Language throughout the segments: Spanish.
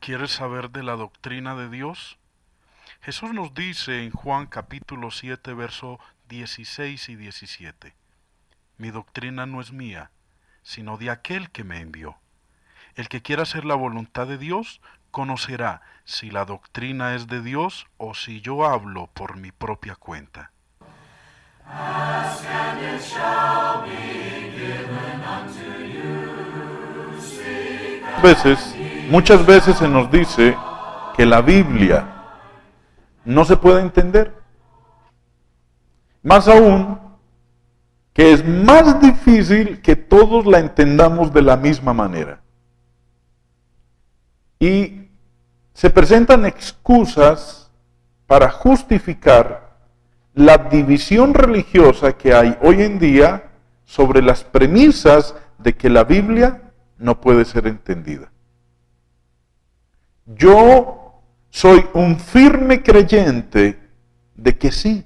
¿Quieres saber de la doctrina de Dios? Jesús nos dice en Juan capítulo 7, verso 16 y 17: Mi doctrina no es mía, sino de aquel que me envió. El que quiera hacer la voluntad de Dios, conocerá si la doctrina es de Dios o si yo hablo por mi propia cuenta. Muchas veces se nos dice que la Biblia no se puede entender. Más aún, que es más difícil que todos la entendamos de la misma manera. Y se presentan excusas para justificar la división religiosa que hay hoy en día sobre las premisas de que la Biblia no puede ser entendida. Yo soy un firme creyente de que sí,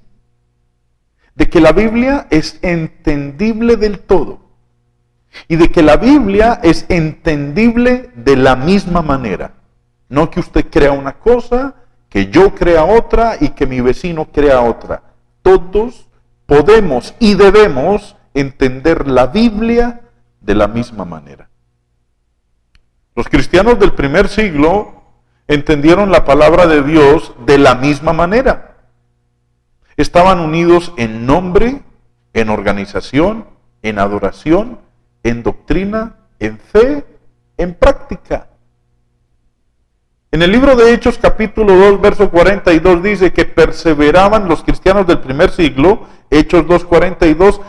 de que la Biblia es entendible del todo y de que la Biblia es entendible de la misma manera. No que usted crea una cosa, que yo crea otra y que mi vecino crea otra. Todos podemos y debemos entender la Biblia de la misma manera. Los cristianos del primer siglo entendieron la palabra de Dios de la misma manera. Estaban unidos en nombre, en organización, en adoración, en doctrina, en fe, en práctica. En el libro de Hechos capítulo 2, verso 42 dice que perseveraban los cristianos del primer siglo, Hechos 2:42,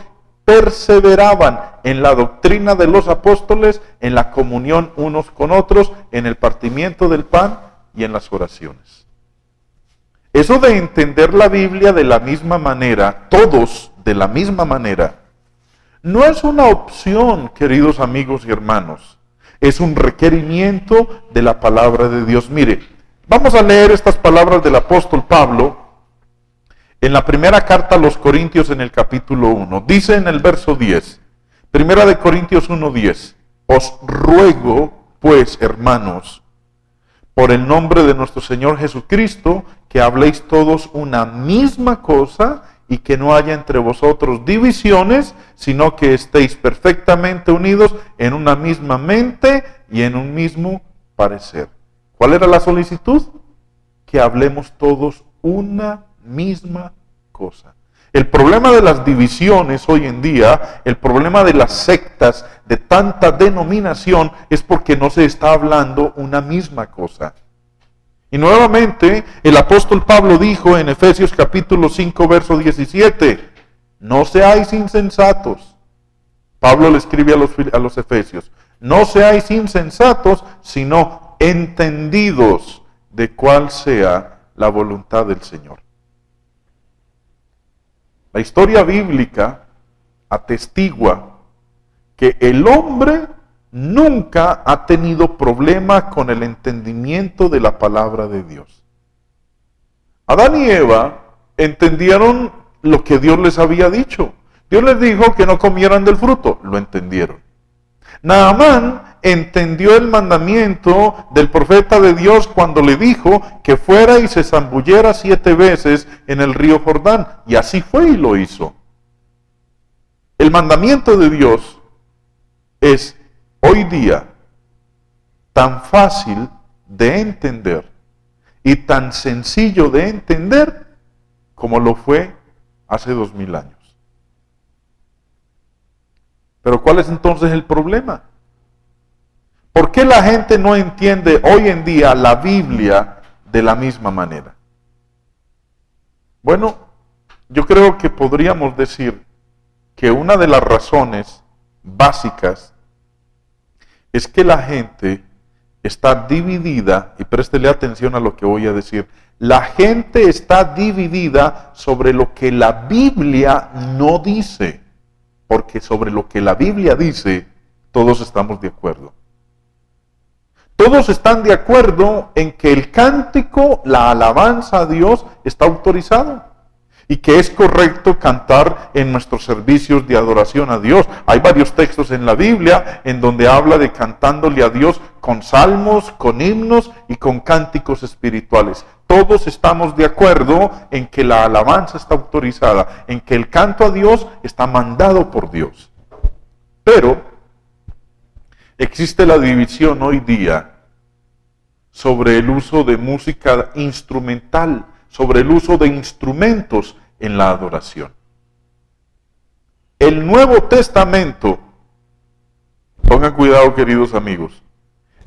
perseveraban en la doctrina de los apóstoles, en la comunión unos con otros, en el partimiento del pan y en las oraciones. Eso de entender la Biblia de la misma manera, todos de la misma manera, no es una opción, queridos amigos y hermanos. Es un requerimiento de la palabra de Dios. Mire, vamos a leer estas palabras del apóstol Pablo en la primera carta a los Corintios en el capítulo 1. Dice en el verso 10, primera de Corintios 1:10, os ruego, pues, hermanos, por el nombre de nuestro Señor Jesucristo, que habléis todos una misma cosa y que no haya entre vosotros divisiones, sino que estéis perfectamente unidos en una misma mente y en un mismo parecer. ¿Cuál era la solicitud? Que hablemos todos una misma cosa. El problema de las divisiones hoy en día, el problema de las sectas de tanta denominación, es porque no se está hablando una misma cosa. Y nuevamente el apóstol Pablo dijo en Efesios capítulo 5, verso 17, no seáis insensatos. Pablo le escribe a los efesios, no seáis insensatos, sino entendidos de cuál sea la voluntad del Señor. La historia bíblica atestigua que el hombre nunca ha tenido problema con el entendimiento de la palabra de Dios. Adán y Eva entendieron lo que Dios les había dicho. Dios les dijo que no comieran del fruto, lo entendieron. Naamán entendió el mandamiento del profeta de Dios cuando le dijo que fuera y se zambullera 7 veces en el río Jordán, y así fue y lo hizo. El mandamiento de Dios es hoy día tan fácil de entender y tan sencillo de entender como lo fue hace 2000 años. Pero ¿cuál es entonces el problema? ¿Por qué la gente no entiende hoy en día la Biblia de la misma manera? Bueno, yo creo que podríamos decir que una de las razones básicas es que la gente está dividida, y préstele atención a lo que voy a decir, la gente está dividida sobre lo que la Biblia no dice, porque sobre lo que la Biblia dice, todos estamos de acuerdo. Todos están de acuerdo en que el cántico, la alabanza a Dios está autorizado. y que es correcto cantar en nuestros servicios de adoración a Dios. Hay varios textos en la Biblia en donde habla de cantándole a Dios con salmos, con himnos y con cánticos espirituales. Todos estamos de acuerdo en que la alabanza está autorizada, en que el canto a Dios está mandado por Dios. Pero existe la división hoy día sobre el uso de música instrumental, sobre el uso de instrumentos en la adoración. El Nuevo Testamento, pongan cuidado queridos amigos,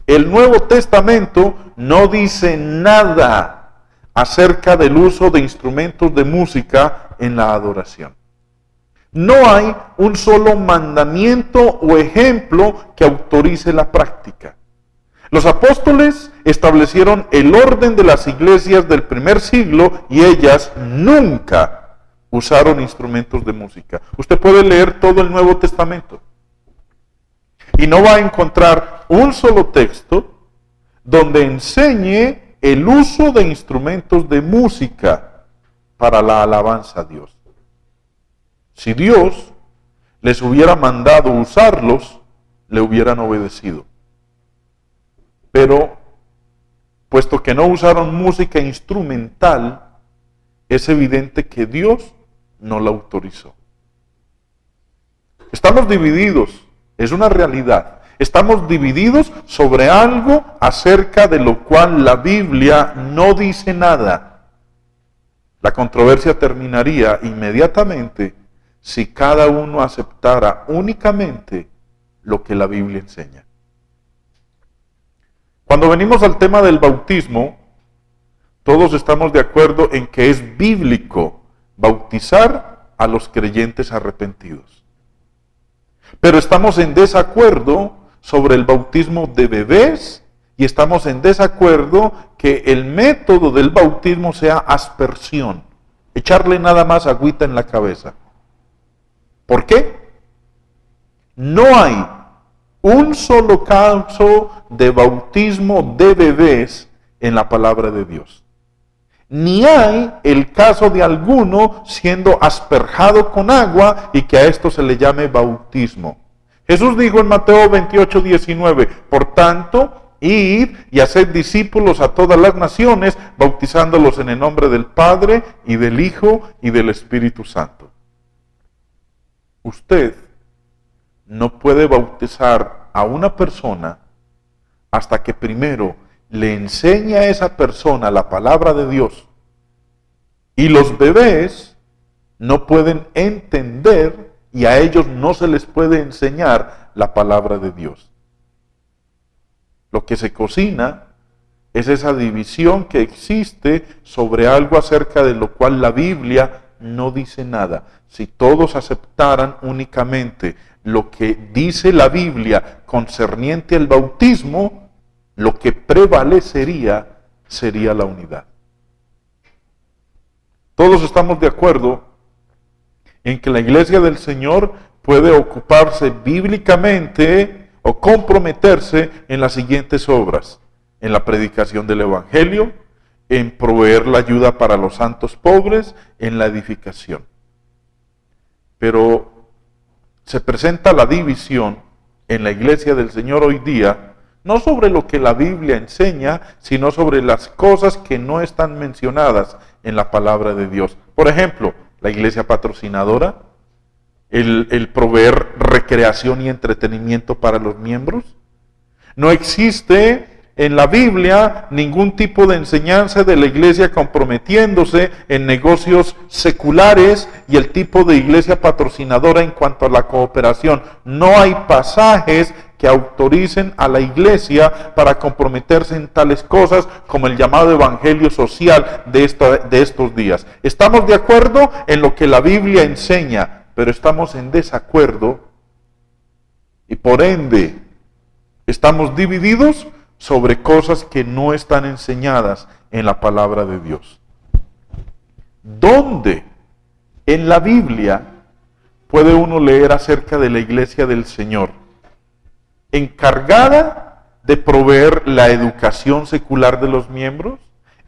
el Nuevo Testamento no dice nada acerca del uso de instrumentos de música en la adoración. No hay un solo mandamiento o ejemplo que autorice la práctica. Los apóstoles establecieron el orden de las iglesias del primer siglo y ellas nunca usaron instrumentos de música. Usted puede leer todo el Nuevo Testamento y no va a encontrar un solo texto donde enseñe el uso de instrumentos de música para la alabanza a Dios. Si Dios les hubiera mandado usarlos, le hubieran obedecido. Pero, puesto que no usaron música instrumental, es evidente que Dios no la autorizó. Estamos divididos, es una realidad. Estamos divididos sobre algo acerca de lo cual la Biblia no dice nada. La controversia terminaría inmediatamente si cada uno aceptara únicamente lo que la Biblia enseña. Cuando venimos al tema del bautismo, todos estamos de acuerdo en que es bíblico bautizar a los creyentes arrepentidos. Pero estamos en desacuerdo sobre el bautismo de bebés y estamos en desacuerdo que el método del bautismo sea aspersión, echarle nada más agüita en la cabeza. ¿Por qué? No hay un solo caso de bautismo de bebés en la palabra de Dios. Ni hay el caso de alguno siendo asperjado con agua y que a esto se le llame bautismo. Jesús dijo en Mateo 28:19, por tanto, id y haced discípulos a todas las naciones, bautizándolos en el nombre del Padre y del Hijo y del Espíritu Santo. Usted no puede bautizar a una persona hasta que primero le enseñe a esa persona la palabra de Dios. Y los bebés no pueden entender y a ellos no se les puede enseñar la palabra de Dios. Lo que se cocina es esa división que existe sobre algo acerca de lo cual la Biblia no dice nada. Si todos aceptaran únicamente lo que dice la Biblia concerniente al bautismo, lo que prevalecería sería la unidad. Todos estamos de acuerdo en que la iglesia del Señor puede ocuparse bíblicamente o comprometerse en las siguientes obras: en la predicación del Evangelio, en proveer la ayuda para los santos pobres, en la edificación. Pero se presenta la división en la iglesia del Señor hoy día, no sobre lo que la Biblia enseña, sino sobre las cosas que no están mencionadas en la palabra de Dios. Por ejemplo, la iglesia patrocinadora, el proveer recreación y entretenimiento para los miembros. No existe en la Biblia ningún tipo de enseñanza de la iglesia comprometiéndose en negocios seculares y el tipo de iglesia patrocinadora en cuanto a la cooperación. No hay pasajes que autoricen a la iglesia para comprometerse en tales cosas como el llamado evangelio social de estos días. Estamos de acuerdo en lo que la Biblia enseña, pero estamos en desacuerdo y por ende estamos divididos sobre cosas que no están enseñadas en la palabra de Dios. ¿Dónde en la Biblia puede uno leer acerca de la iglesia del Señor encargada de proveer la educación secular de los miembros,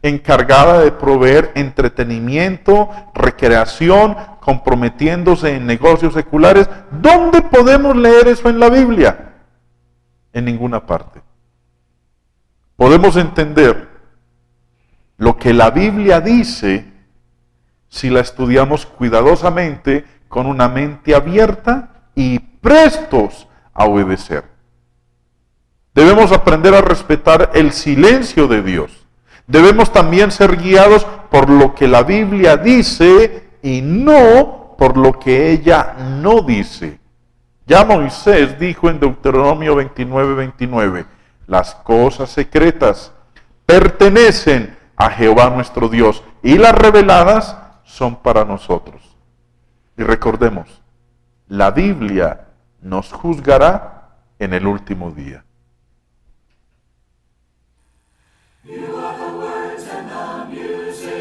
encargada de proveer entretenimiento, recreación, comprometiéndose en negocios seculares. ¿Dónde podemos leer eso en la Biblia? En ninguna parte. Podemos entender lo que la Biblia dice si la estudiamos cuidadosamente, con una mente abierta y prestos a obedecer. Debemos aprender a respetar el silencio de Dios. Debemos también ser guiados por lo que la Biblia dice y no por lo que ella no dice. Ya Moisés dijo en Deuteronomio 29:29, las cosas secretas pertenecen a Jehová nuestro Dios y las reveladas son para nosotros. Y recordemos, la Biblia nos juzgará en el último día. You are the words and the music.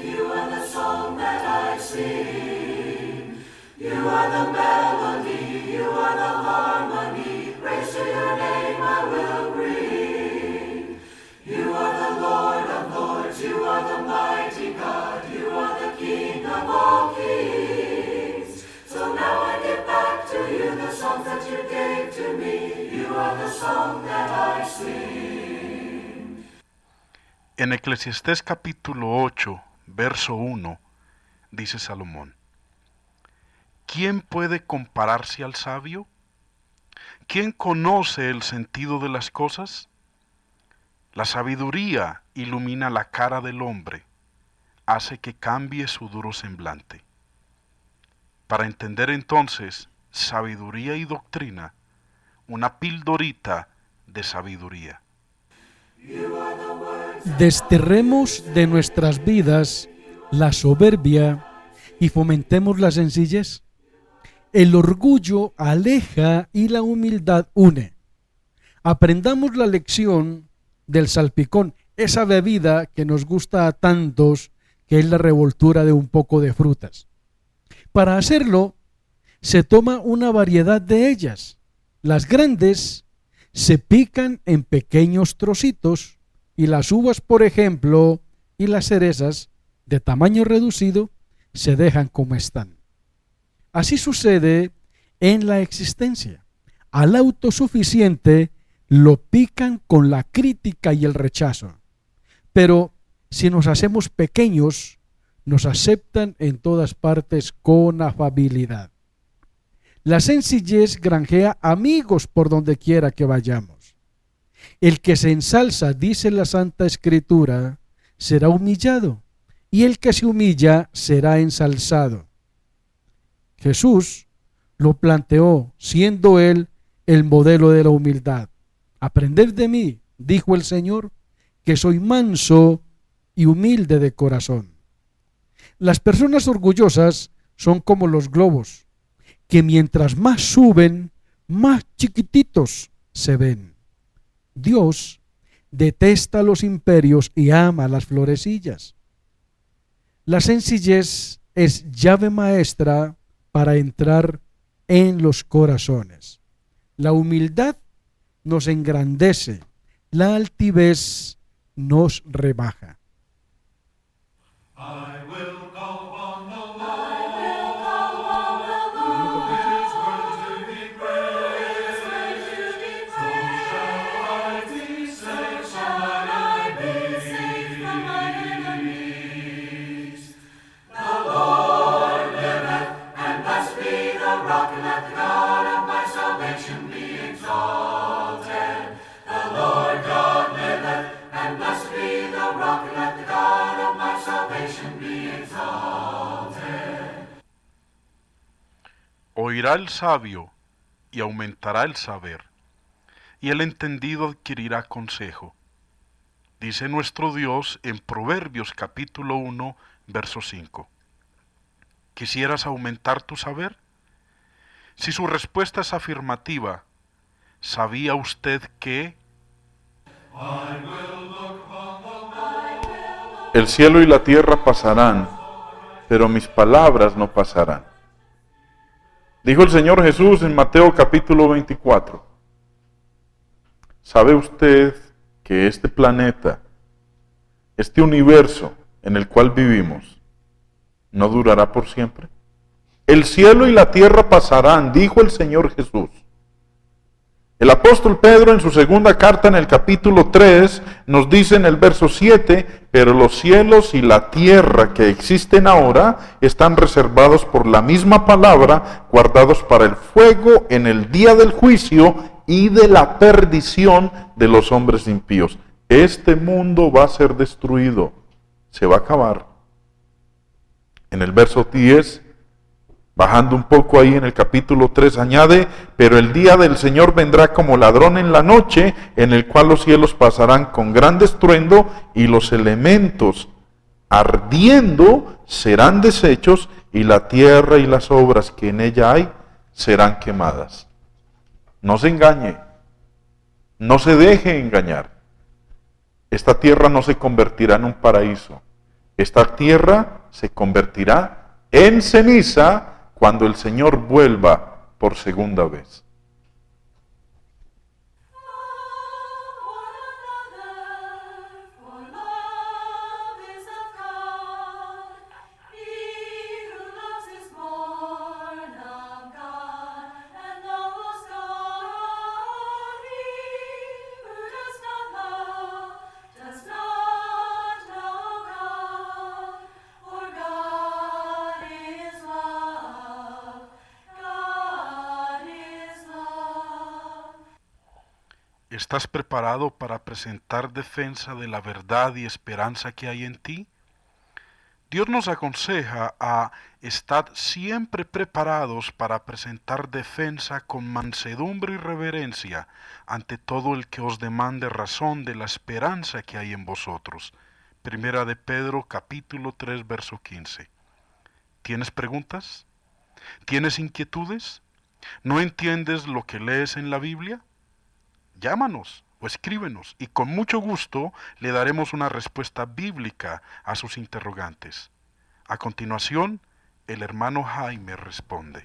You are the song that I sing. You are the melody. You are the harmony. Praise to your name I will bring. You are the Lord of lords. You are the mighty God. You are the King of all kings. So now I give back to you the songs that you gave to me. You are the song that I sing. En Eclesiastés capítulo 8, verso 1, dice Salomón: ¿quién puede compararse al sabio? ¿Quién conoce el sentido de las cosas? La sabiduría ilumina la cara del hombre, hace que cambie su duro semblante. Para entender entonces sabiduría y doctrina, una pildorita de sabiduría. Desterremos de nuestras vidas la soberbia y fomentemos la sencillez. El orgullo aleja y la humildad une. Aprendamos la lección del salpicón, esa bebida que nos gusta a tantos, que es la revoltura de un poco de frutas. Para hacerlo, se toma una variedad de ellas. Las grandes se pican en pequeños trocitos y las uvas, por ejemplo, y las cerezas de tamaño reducido se dejan como están. Así sucede en la existencia. Al autosuficiente lo pican con la crítica y el rechazo. Pero si nos hacemos pequeños, nos aceptan en todas partes con afabilidad. La sencillez granjea amigos por donde quiera que vayamos. El que se ensalza, dice la Santa Escritura, será humillado, y el que se humilla será ensalzado. Jesús lo planteó, siendo él el modelo de la humildad. Aprended de mí, dijo el Señor, que soy manso y humilde de corazón. Las personas orgullosas son como los globos, que mientras más suben, más chiquititos se ven. Dios detesta los imperios y ama las florecillas. La sencillez es llave maestra para entrar en los corazones. La humildad nos engrandece, la altivez nos rebaja. Oirá el sabio y aumentará el saber, y el entendido adquirirá consejo. Dice nuestro Dios en Proverbios capítulo 1, verso 5. ¿Quisieras aumentar tu saber? Si su respuesta es afirmativa, ¿sabía usted que? El cielo y la tierra pasarán, pero mis palabras no pasarán. Dijo el Señor Jesús en Mateo capítulo 24. ¿Sabe usted que este planeta este universo en el cual vivimos, no durará por siempre. El cielo y la tierra pasarán, dijo el Señor Jesús. El apóstol Pedro en su segunda carta en el capítulo 3 nos dice en el verso 7, pero los cielos y la tierra que existen ahora están reservados por la misma palabra, guardados para el fuego en el día del juicio y de la perdición de los hombres impíos. Este mundo va a ser destruido, se va a acabar. En el verso 10, bajando un poco ahí en el capítulo 3, añade, pero el día del Señor vendrá como ladrón en la noche, en el cual los cielos pasarán con gran estruendo y los elementos ardiendo serán deshechos y la tierra y las obras que en ella hay serán quemadas. No se engañe, no se deje engañar. Esta tierra no se convertirá en un paraíso. Esta tierra se convertirá en ceniza cuando el Señor vuelva por segunda vez. ¿Estás preparado para presentar defensa de la verdad y esperanza que hay en ti? Dios nos aconseja a estar siempre preparados para presentar defensa con mansedumbre y reverencia ante todo el que os demande razón de la esperanza que hay en vosotros. Primera de Pedro capítulo 3 verso 15. ¿Tienes preguntas? ¿Tienes inquietudes? ¿No entiendes lo que lees en la Biblia? Llámanos o escríbenos y con mucho gusto le daremos una respuesta bíblica a sus interrogantes. A continuación, el hermano Jaime responde.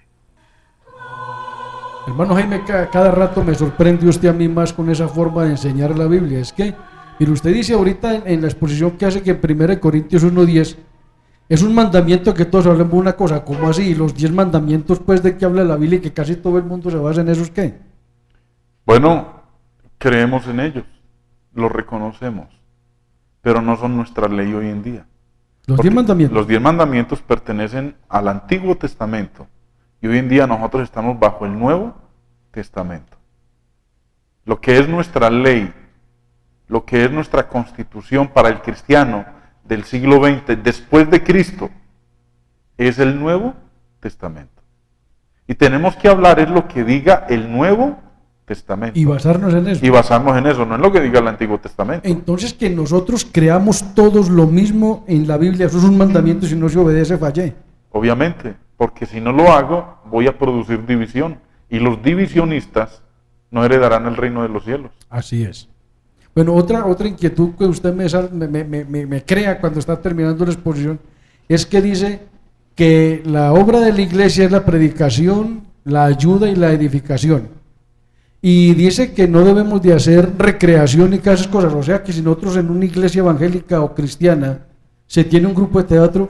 Hermano Jaime, cada rato me sorprende usted a mí más con esa forma de enseñar la Biblia. Es que, mire, usted dice ahorita en la exposición que hace que en 1 Corintios 1:10 es un mandamiento que todos hablemos una cosa, ¿cómo así? Los 10 mandamientos, pues, de que habla la Biblia y que casi todo el mundo se basa en esos, ¿qué? Bueno, creemos en ellos, los reconocemos, pero no son nuestra ley hoy en día. Los 10 mandamientos. Los 10 mandamientos pertenecen al Antiguo Testamento y hoy en día nosotros estamos bajo el Nuevo Testamento. Lo que es nuestra ley, lo que es nuestra constitución para el cristiano del siglo XX después de Cristo, es el Nuevo Testamento. Y tenemos que hablar es lo que diga el Nuevo Testamento. Y basarnos en eso. Y basarnos en eso, no en lo que diga el Antiguo Testamento. Entonces que nosotros creamos todos lo mismo en la Biblia, eso es un mandamiento, si no se obedece, fallé. Obviamente, porque si no lo hago, voy a producir división. Y los divisionistas no heredarán el reino de los cielos. Así es. Bueno, otra inquietud que usted me crea cuando está terminando la exposición es que dice que la obra de la iglesia es la predicación, la ayuda y la edificación. Y dice que no debemos de hacer recreación y todas esas cosas. O sea que si nosotros en una iglesia evangélica o cristiana se tiene un grupo de teatro.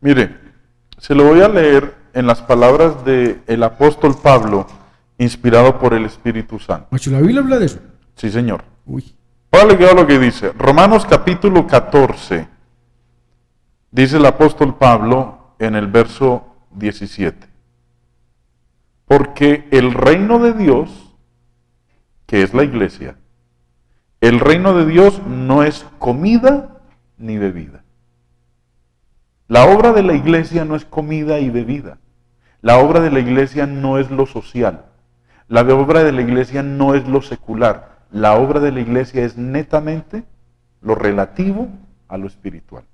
Mire, se lo voy a leer en las palabras del apóstol Pablo, inspirado por el Espíritu Santo. Macho, ¿la Biblia habla de eso? Sí, señor. Uy. Ahora le queda lo que dice. Romanos capítulo 14. Dice el apóstol Pablo en el verso 17. Porque el reino de Dios, que es la iglesia, el reino de Dios no es comida ni bebida. La obra de la iglesia no es comida y bebida. La obra de la iglesia no es lo social. La obra de la iglesia no es lo secular. La obra de la iglesia es netamente lo relativo a lo espiritual.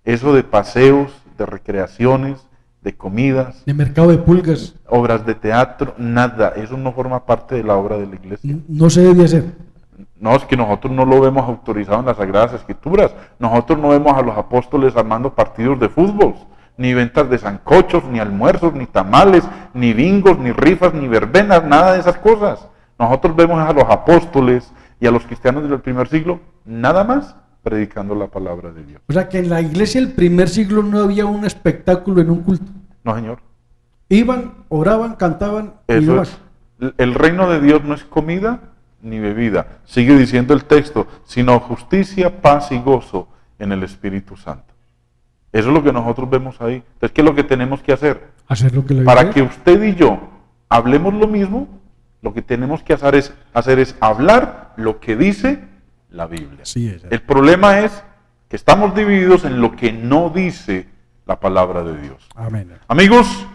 Eso de paseos, de recreaciones, de comidas, de mercado de pulgas, obras de teatro, nada, eso no forma parte de la obra de la iglesia. No se debe hacer. No, es que nosotros no lo vemos autorizado en las Sagradas Escrituras. Nosotros no vemos a los apóstoles armando partidos de fútbol, ni ventas de sancochos, ni almuerzos, ni tamales, ni bingos, ni rifas, ni verbenas, nada de esas cosas. Nosotros vemos a los apóstoles y a los cristianos del primer siglo nada más predicando la palabra de Dios. O sea que en la iglesia del primer siglo no había un espectáculo en un culto. No, Señor. Iban, oraban, cantaban y Eso iban. es. El reino de Dios no es comida ni bebida. Sigue diciendo el texto, sino justicia, paz y gozo en el Espíritu Santo. Eso es lo que nosotros vemos ahí. Entonces, ¿qué es lo que tenemos que hacer? Hacer lo que la Para Biblia- que usted y yo hablemos lo mismo, lo que tenemos que hacer es hablar lo que dice la Biblia. Así es. El problema es que estamos divididos en lo que no dice la palabra de Dios. Amén. Amigos,